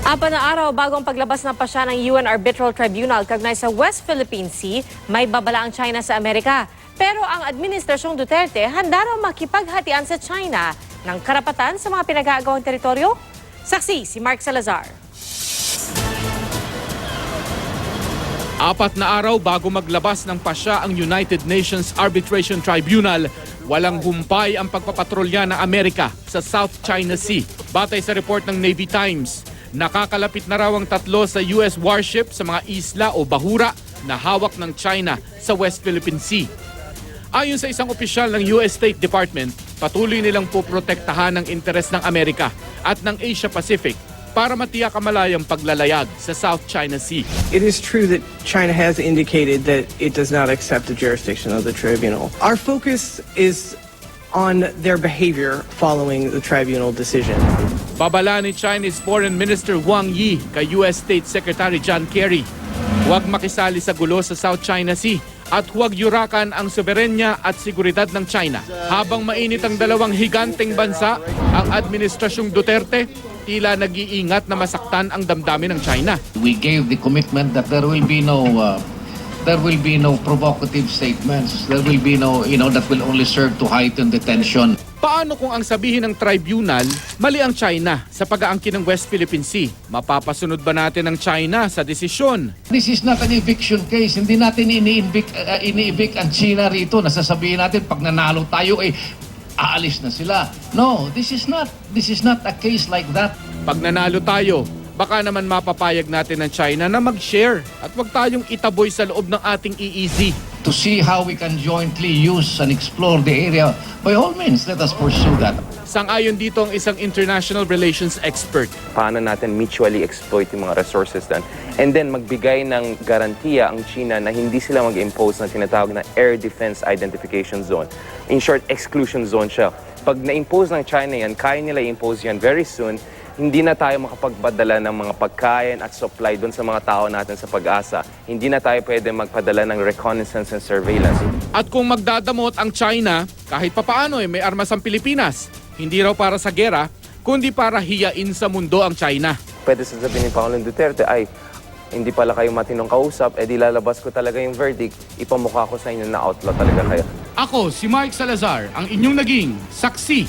Apat na araw bago ang paglabas ng pasya ng UN Arbitral Tribunal kaugnay sa West Philippine Sea, may babala ang China sa Amerika. Pero ang Administrasyong Duterte handa raw makipaghatian sa China ng karapatan sa mga pinag-aagawang teritoryo. Saksi si Mark Salazar. Apat na araw bago maglabas ng pasya ang United Nations Arbitration Tribunal, walang humpay ang pagpapatrolya ng Amerika sa South China Sea. Batay sa report ng Navy Times, nakakalapit na raw ang 3 sa US warship sa mga isla o bahura na hawak ng China sa West Philippine Sea. Ayon sa isang opisyal ng US State Department, patuloy nilang poprotektahan ang interes ng Amerika at ng Asia Pacific para matiyak ang malayang paglalayag sa South China Sea. It is true that China has indicated that it does not accept the jurisdiction of the tribunal. Our focus is on their behavior following the tribunal decision. Babala ni Chinese Foreign Minister Wang Yi kay US State Secretary John Kerry, huwag makisali sa gulo sa South China Sea at huwag yurakan ang soberenya at seguridad ng China. Habang mainit ang dalawang higanteng bansa, ang Administrasyong Duterte tila nag-iingat na masaktan ang damdamin ng China. We gave the commitment that there will be no provocative statements. There will be no, that will only serve to heighten the tension. Paano kung ang sabihin ng tribunal, mali ang China sa pag-aangkin ng West Philippine Sea? Mapapasunod ba natin ang China sa desisyon? This is not an eviction case. Hindi natin ini-evict ang China rito. Nasasabihin natin pag nanalo tayo aalis na sila. No, this is not a case like that. Pag nanalo tayo, baka naman mapapayag natin ng China na mag-share at wag tayong itaboy sa loob ng ating EEZ. To see how we can jointly use and explore the area, by all means, let us pursue that. Sang-ayon dito ang isang international relations expert. Paano natin mutually exploit yung mga resources doon. And then magbigay ng garantiya ang China na hindi sila mag-impose ng tinatawag na Air Defense Identification Zone. In short, exclusion zone siya. Pag na-impose ng China yan, kaya nila i-impose yan very soon, hindi na tayo makapagpadala ng mga pagkain at supply doon sa mga tao natin sa Pag-asa. Hindi na tayo pwede magpadala ng reconnaissance and surveillance. At kung magdadamot ang China, kahit papaano may armas ang Pilipinas. Hindi raw para sa gera, kundi para hiyain sa mundo ang China. Pwede sasabihin ni Pangulong Duterte, ay, hindi pala kayo matinong kausap, di lalabas ko talaga yung verdict, ipamukha ko sa inyo na outlaw talaga kayo. Ako, si Mike Salazar, ang inyong naging saksi.